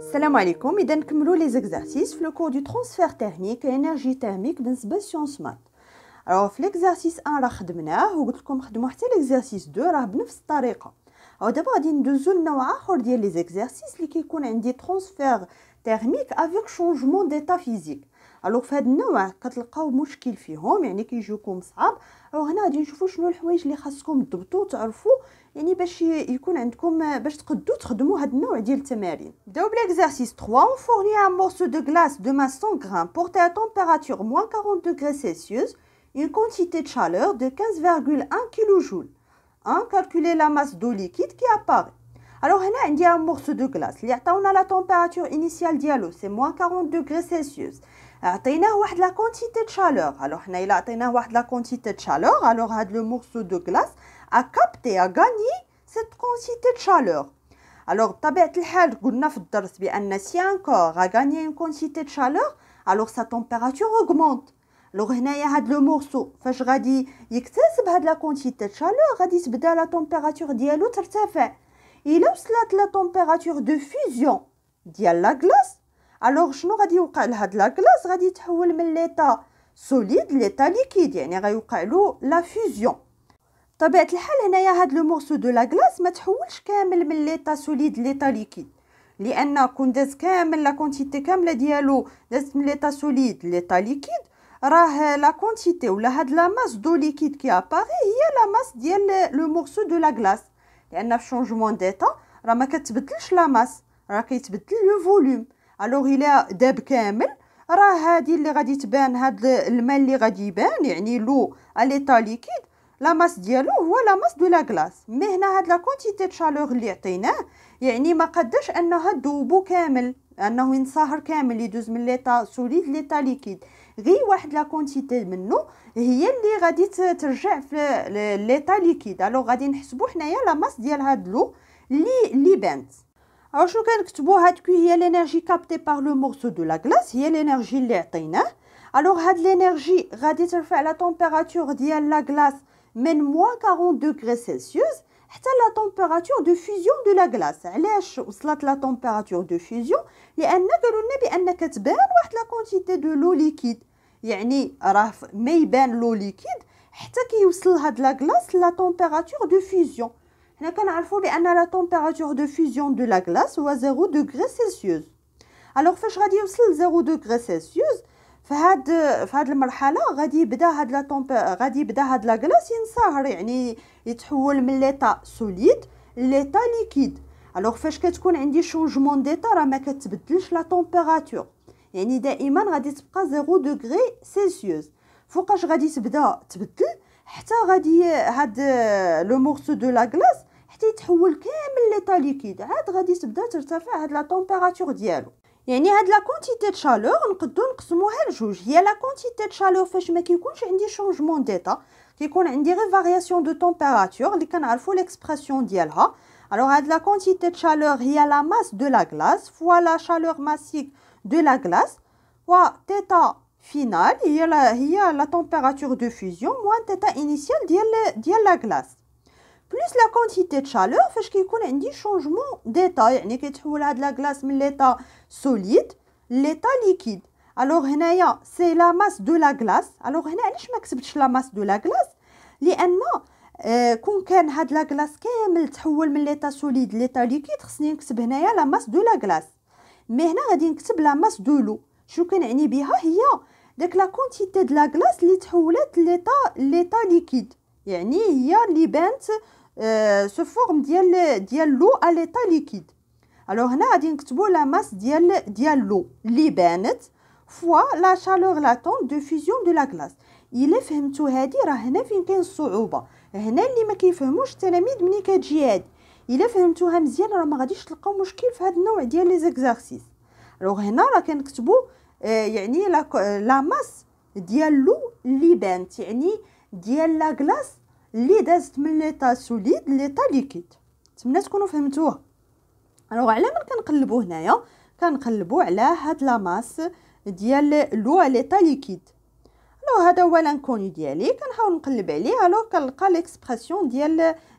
السلام عليكم. اذا نكملوا لي زيكزارسيس في لو كور دو ترانسفير تيرميك انرجي تيرميك بالنسبه لسيونس مات. الوغ في ليكزارسيس 1 راه خدمناه وقلت لكم خدموا حتى ليكزارسيس 2 راه بنفس الطريقه. او دابا غادي ندوزو لنوع اخر ديال لي زيكزارسيس اللي كيكون عندي ترانسفير تيرميك افيك شونجمون ديتا فيزيك. الوغ في هذا النوع كتلقاو مشكل فيهم، يعني كيجيوكم صعاب. الوغ هنا غادي نشوفوا شنو الحوايج اللي خاصكم تضبطوا وتعرفوا، يعني باش يكون عندكم باش تقدروا تخدموا هذا النوع ديال التمارين. نبداو بليكزارسيس 3. on fournit un morceau de glace de masse 100 grammes porté à température -40 degrés Celsius, une quantité de chaleur de 15,1 kJ. Calculer la masse d'eau liquide qui apparaît. Alors هنا عندي un morceau de glace اللي عطاونا la température initiale ديالو c'est -40 degrés Celsius. عطيناه واحد لا quantité de chaleur. alors حنا الا عطيناه واحد لا quantité de chaleur, alors هاد le morceau de glace a capté, a gagné cette quantité de chaleur. Alors بطبيعة الحال قلنا في الدرس بأن si un corps a gagné une quantité de chaleur, alors sa température augmente. alors هنايا هاد لو مورسو فاش غادي يكتسب هاد لا كونتيتي de chaleur غادي تبدا لا température ديالو ترتفع. الا وصلت لا température de fusion ديال لا غلاس، alors شنو غادي يوقع لهاد لا غلاس؟ غادي تحول من ليطا سوليد ليطا ليكيد، يعني غيوقع له لا فيزيون. بطبيعة الحال هنايا هاد لو مورسو دو لا غلاس ما تحولش كامل من ليطا سوليد ليطا ليكيد، لان كون داز كامل لا كونتيتي كامله ديالو دازت من ليطا سوليد ليطا ليكيد، راه لا كونتيتي ولا هاد لا ماس دو ليكيد كي اباري هي لا ماس ديال لو مورسو دو لا غلاس، لان في شونجمون ديتا راه ما كتبدلش لا ماس، راه كيتبدل لو فوليوم. الوغ الا داب كامل راه هادي اللي غادي تبان، هاد الماء اللي غادي يبان يعني لو اليطا ليكيد لا ماس ديالو هو لا ماس دو لا غلاس. مي هنا هاد لا كونتيتي د شالور اللي عطيناه يعني ما قداش انها دوبو كامل، انه ينصهر كامل يدوز من ليطا سوليد ليطا ليكيد، غير واحد لا كونتيتي منه هي اللي غادي ترجع في ليطا ليكيد. الوغ غادي نحسبوا حنايا لا ماس ديال هاد لو اللي بانت. او شنو كنكتبوا؟ هاد كي هي لينيرجي كابتي بار لو مورسو دو لا غلاس، هي لينيرجي اللي عطيناه. الوغ هاد لينيرجي غادي ترفع لا température ديال لا غلاس من -40 degrés Celsius حتى لا température de fusion de la glace. علاش وصلت لا température de fusion؟ لان قالوا لنا بان كتبان واحد لا كونتيتي دو لو ليكيد، يعني راه ما يبان لو ليكيد حتى كيوصل هاد لا غلاس لا température de fusion. حنا كنعرفوا بان لا température de fusion de la glace هو 0 degrés Celsius. alors فاش غادي يوصل 0 degrés Celsius فهاد المرحله غادي يبدا هاد لا غلاس ينصهر، يعني يتحول من ليطا سوليد ليطا ليكيد. الوغ فاش كتكون عندي شونجمون ديتا راه ما كتبدلش لا température، يعني دائما غادي تبقى 0 degrés Celsius. فوقاش غادي تبدا تبدل حتى غادي هاد لو مورسو دو لا غلاس حتى يتحول كامل ليطا ليكيد، عاد غادي تبدا ترتفع هاد لا température ديالو. يعني هاد لا كونتيتي د شالور نقدروا نقسموها لجوج. هي لا كونتيتي د شالور فاش ما كيكونش عندي شونجمون ديتا، كيكون عندي غير فارياسيون دو تمبيراتور اللي كنعرفوا ليكسبرسيون ديالها. الوغ هاد لا كونتيتي د شالور هي لا ماس دو لا غلاس فوا لا شالور ماسيك دو لا غلاس و تيتا فينال هي لا تمبيراتور دو فيزيون موان تيتا انيسيال ديال لا غلاس بلس لا كونتيتي د شالور فاش كيكون عندي شونجمون ديتا، يعني كيتحول هاد لا غلاس من ليطا سوليد ليطا ليكيد. الوغ هنايا سي لا ماس دو لا غلاس. الوغ هنا علاش ما كتبتش لا ماس دو لا غلاس؟ لان كون كان هاد لا غلاس كامل تحول من ليطا سوليد ليطا ليكيد خصني نكتب هنايا لا ماس دو لا غلاس. مي هنا غادي نكتب لا ماس دو لو. شنو كنعني بها؟ هي داك لا كونتيتي د لا غلاس اللي تحولت ليطا ليكيد، يعني هي اللي بانت سو فورم ديال لو ا ليطا ليكيد. الوغ هنا غادي نكتبوا لا ماس ديال لو اللي بانت فوا لا شالور لاتون دو فيزيون دو لا غلاس. الا فهمتوا هادي راه هنا فين كاين الصعوبه، هنا اللي ما كيفهموش التلاميذ ملي كتجي هادي. الا فهمتوها مزيان راه ما غاديش تلقاو مشكل في هذا النوع ديال لي زيكزارسيس. الوغ هنا راه كنكتبوا يعني لا ماس ديال لو اللي بانت، يعني ديال لا غلاس اللي دازت من ليطا سوليد ليطا ليكيد. نتمنى تكونوا فهمتوها. الوغ على من كنقلبوا هنايا كنقلبوا على هاد لا ماس ديال لو ليطا ليكيد. الوغ هذا هو لانكوني ديالي، كنحاول نقلب عليه. الوغ كنلقى ليكسبرسيون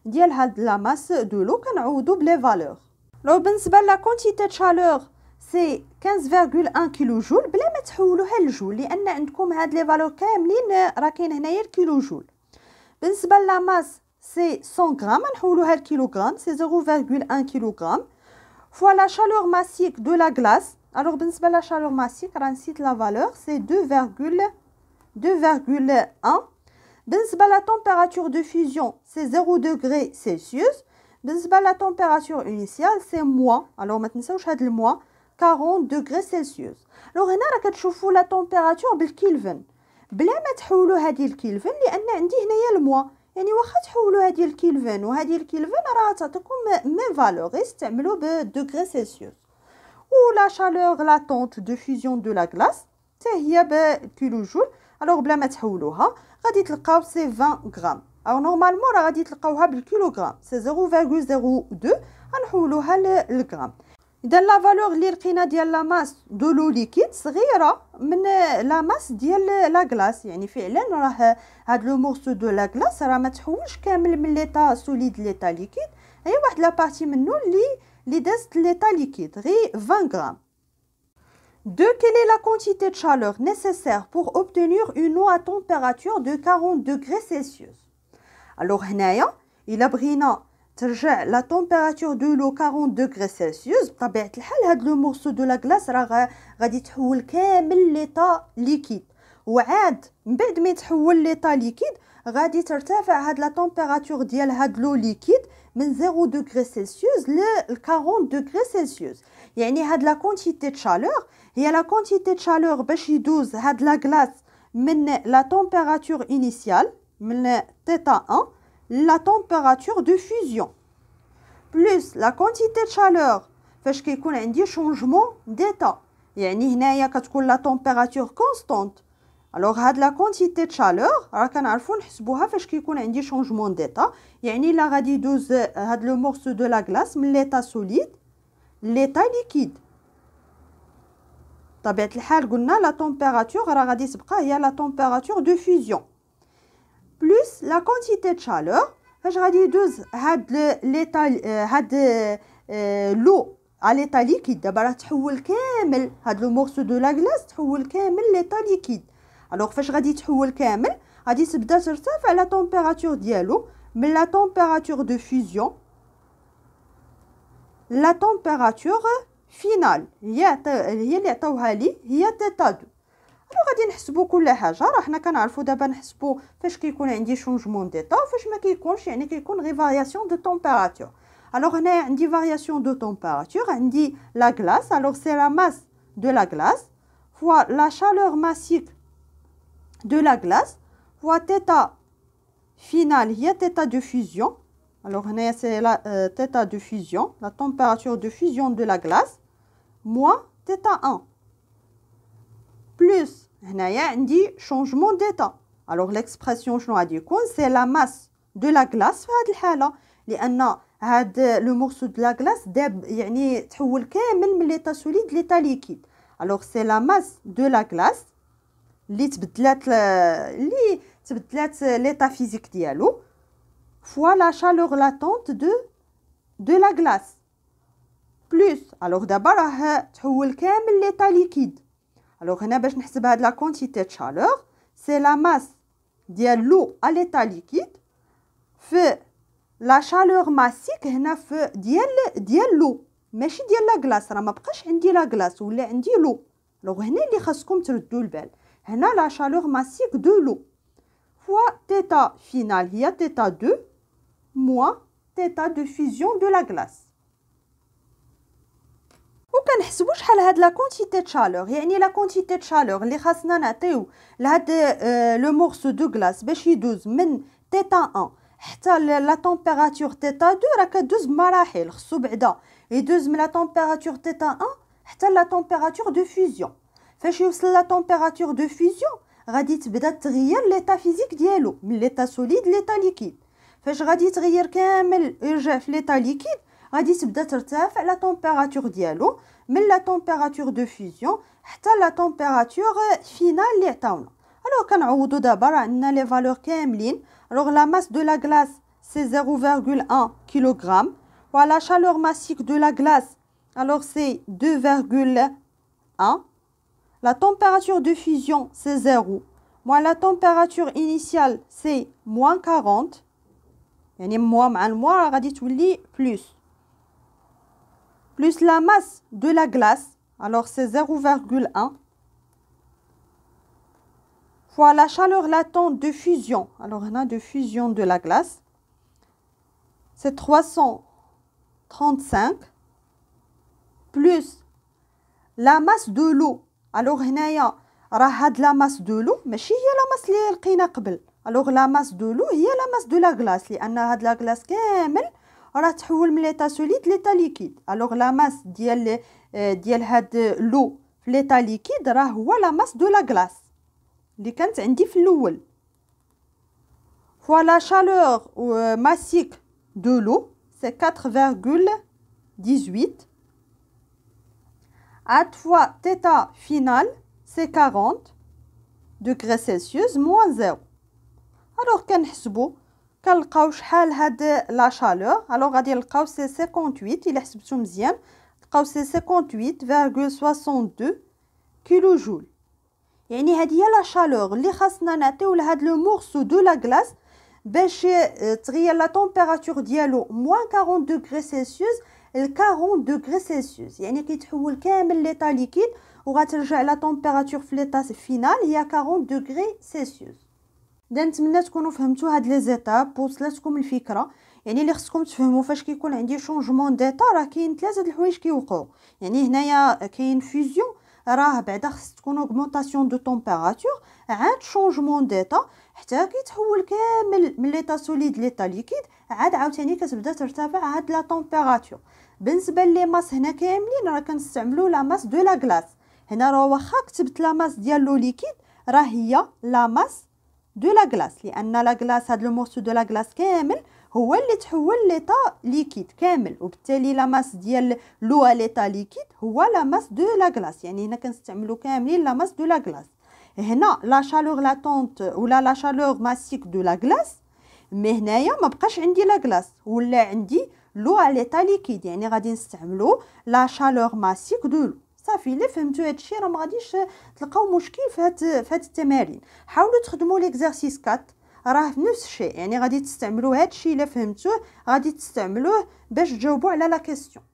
ديال هاد لا ماس دو لو، كنعوضوا بلي فالور. لو بالنسبه لا كونتيتي د شالور سي 15.1 كيلو جول بلا ما تحولوها لجول، لان عندكم هاد لي فالور كاملين راه كاين هنايا الكيلو جول. بالنسبه لا ماس سي 100 غرام نحولوها لكيلوغرام، سي 0.1 كيلوغرام فوا لا شالور ماسيك دو لا غلاس. الوغ بالنسبه لا شالور ماسيك راه نسيت لا فالور، سي 2.1. بالنسبه لا تمبيراتور دو فيزيون سي 0 دوغري سلسيوس. بالنسبه لا تمبيراتور انيسيال سي موان، الوغ ما تنساوش هاد الموا 40 دوغري سلسيوس. الوغ هنا راه كتشوفوا لا تمبيراتور بالكيلفن بلا ما تحولوا هذه الكيلفن، لان عندي هنايا الموا، يعني واخا تحولوا هذه الكيلفن وهذه الكيلفن راه تعطيكم ميم فالور، استعملوا بالدوغري سلسيوس. و لا شالور لاتونت دو فيزيون دو لا غلاس حتى هي بالكيلو جول. الوغ بلا ما تحولوها غادي تلقاو سي 20 غرام، او نورمالمون راه غادي تلقاوها بالكيلوغرام، سي 0.02 غنحولوها للغرام. اذا لا فالور اللي لقينا ديال لا ماس دو لو ليكيد صغيره من لا ماس ديال لا غلاس، يعني فعلا راه هاد لو مورسو دو لا غلاس راه ما تحولش كامل من ليطا سوليد ليطا ليكيد، هي واحد لا بارتي منه اللي دازت ليطا ليكيد غير 20 غرام. De quelle est la quantité de chaleur nécessaire pour obtenir une eau à température de 40 degrés Celsius? Alors هنايا إلا بغينا ترجع لا température de l'eau 40 degrés Celsius بطبيعة الحال هاد لو مورسو دو لا غلاس راه غادي تحول كامل ليطا ليكيد، وعاد من بعد ما يتحول ليطا ليكيد غادي ترتفع هاد لا température ديال هاد لو ليكيد من 0 degrés Celsius ل 40 degrés Celsius. يعني هاد لا كونتيتي د شالور هي لا كونتيتي د شالور باش يدوز هاد لا غلاس من لا تمبيراتور انيسيال من تيتا 1 لا تمبيراتور دو فيزيون بلس لا كونتيتي د شالور فاش كيكون عندي شونجمون ديتا، يعني هنايا كتكون لا تمبيراتور كونستانت. الوغ هاد لا كونتيتي د شالور راه كنعرفوا نحسبوها فاش كيكون عندي شونجمون ديتا، يعني لا غادي يدوز هاد لو مورسو دو لا غلاس من ليطا سوليد ليطا ليكيد. طبيعة الحال قلنا لا تمبيراتور راه غادي تبقى هي لا تمبيراتور دو فيزيون بلس لا كونتيتي د شالور فاش غادي يدوز هاد ليطا هاد لو على ليطا ليكيد. دابا راه تحول كامل هاد لو مورسو دو لا غلاس تحول كامل ليطا ليكيد. الوغ فاش غادي تحول كامل غادي تبدا ترتفع لا تمبيراتور ديالو من لا تمبيراتور دو فيزيون لا تمبيراتور فينال هي اللي عطاوها لي هي تيتا 2. غادي نحسبوا كل حاجه، راه حنا كنعرفوا دابا نحسبوا فاش كيكون عندي شونجمون ديتا وفاش ما كيكونش، يعني كيكون غير فارياسيون دو تمبيراتور. الوغ هنايا عندي فارياسيون دو تمبيراتور، عندي لا غلاس، الوغ سي لا ماس دو لا غلاس فوا لا شالور ماسيك دو لا غلاس فوا تيتا فينال هي تيتا دو فيزيون. Alors, c'est la θ de fusion, la température de fusion de la glace, moins θ1. Plus, هنايا عندي changement d'état. Alors, l'expression شنو غادي يكون؟ c'est la masse de la glace في هذه الحالة، لأن هاد لو مورسو دو لا غلاس داب يعني تحول كامل من ليطا سوليد ليطا ليكيد. Alors, c'est la masse de la glace اللي تبدلات ليطا فيزيك ديالو fois la chaleur latente de la glace plus. alors d'abord راه تحول كامل ليطا ليكيد. alors هنا باش نحسب هاد لا كونتيتي د chaleur c'est la masse ديال لو à l'état liquide في la chaleur massique هنا في ديال لو ماشي ديال لا غلاس، راه ما بقاش عندي لا غلاس ولا عندي لو. alors هنا اللي خاصكم تردوا البال، هنا la chaleur massique de l'eau fois θ final هي θ 2 moins θ de fusion de la glace. وكنحسبوا شحال هاد لا كونتيتي د شالور، يعني لا كونتيتي د شالور اللي خاصنا نعطيو لهاد لو مورسو دو غلاس باش يدوز من θ 1 حتى لا تمبيراتور θ 2 راه كدوز بمراحل. خصو بعدا يدوز من لا تمبيراتور θ 1 حتى لا تمبيراتور دو فيزيون. فاش يوصل لا تمبيراتور دو فيزيون غادي تبدا تغير ليطا فيزيك ديالو من ليطا سوليد ليطا ليكيد. فاش غادي تغير كامل يرجع في ليطا ليكيد غادي تبدا ترتفع لا تمبيراتور ديالو من لا تمبيراتور دو فيزيون حتى لا تمبيراتور فينال اللي عطاونا. الوغ كنعوضوا دابا راه عندنا لي فالور كاملين. الوغ لا ماس دو لا غلاس سي 0.1 كيلوغرام ولا شالور ماسيك دو لا غلاس alors c'est 2,1. La température de fusion, c'est 0. Moins la température initiale, c'est moins 40. يعني moins مع الموا غادي تولي plus. Plus la masse de la glace, alors c'est 0,1. Fois la chaleur latente de fusion, alors on a de fusion de la glace, c'est 335. Plus la masse de l'eau, alors هنايا راه هاد la masse de l'eau ماشي هي la masse اللي لقينا قبل. alors la masse de l'eau هي la masse de la glace لان هاد la glace كامل راه تحول من ليتا سوليد ليتا ليكيد. alors la masse ديال هاد l'eau في ليتا ليكيد راه هو la masse de la glace اللي كانت عندي في الاول. fois la chaleur massique de l'eau, c'est 4,18. Ad fois θ final, c'est 40 degrés Celsius moins 0. Alors كنحسبوا كنلقاو شحال هاد لا شالور. alors غادي نلقاو سي 58 الا حسبتو مزيان تلقاو سي 58,62 كيلو جول. يعني هاد هي لا شالور اللي خاصنا نعطيو لهاد لو مورسو دو لا غلاس باش تغير لا تمبيراتور ديالو moins 40 degrés Celsius ل 40 degrés Celsius. يعني كيتحول كامل ليطا ليكيد وغترجع لا تمبيراتور في ليطا فينال هي 40 degrés Celsius. نتمنى تكونوا فهمتوا هاد لي زيتاب ووصلتكم الفكره. يعني اللي خصكم تفهموا فاش كيكون عندي شونجمون ديتا راه كاين ثلاثه د الحوايج كيوقعوا. يعني هنايا كاين فيزيون راه بعدا خص تكون اوغمونطاسيون دو تمبيراتور عاد شونجمون ديتا حتى كيتحول كامل من ليطا سوليد ليطا ليكيد عاد عاوتاني كتبدا ترتفع هاد لا تمبيراتور. بالنسبه لي ماس هنا كاملين راه كنستعملوا لا ماس دو لا غلاس. هنا راه واخا كتبت لا ماس ديال لو ليكيد راه هي لا ماس دو لا غلاس لان لا غلاس هاد لو مورسو دو لا غلاس كامل هو اللي تحول ليطا ليكيد كامل وبالتالي لا ماس ديال لو ليطا ليكيد هو لا ماس دو لا غلاس. يعني هنا كنستعملوا كاملين لا ماس دو لا غلاس. هنا لا شالور لاتونت ولا لا شالور ماسيك دو لا غلاس مي هنايا ما بقاش عندي لا غلاس ولا عندي لو ليطا ليكيد. يعني غادي نستعملوا لا شالور ماسيك دو لو. صافي الا فهمتوا هادشي راه ما غاديش تلقاو مشكل في هاد التمارين. حاولوا تخدموا ليكزارسيس 4 راه نفس الشيء. يعني غادي تستعملوا هادشي الا فهمتوه غادي تستعملوه باش تجاوبوا على لا كيسيون.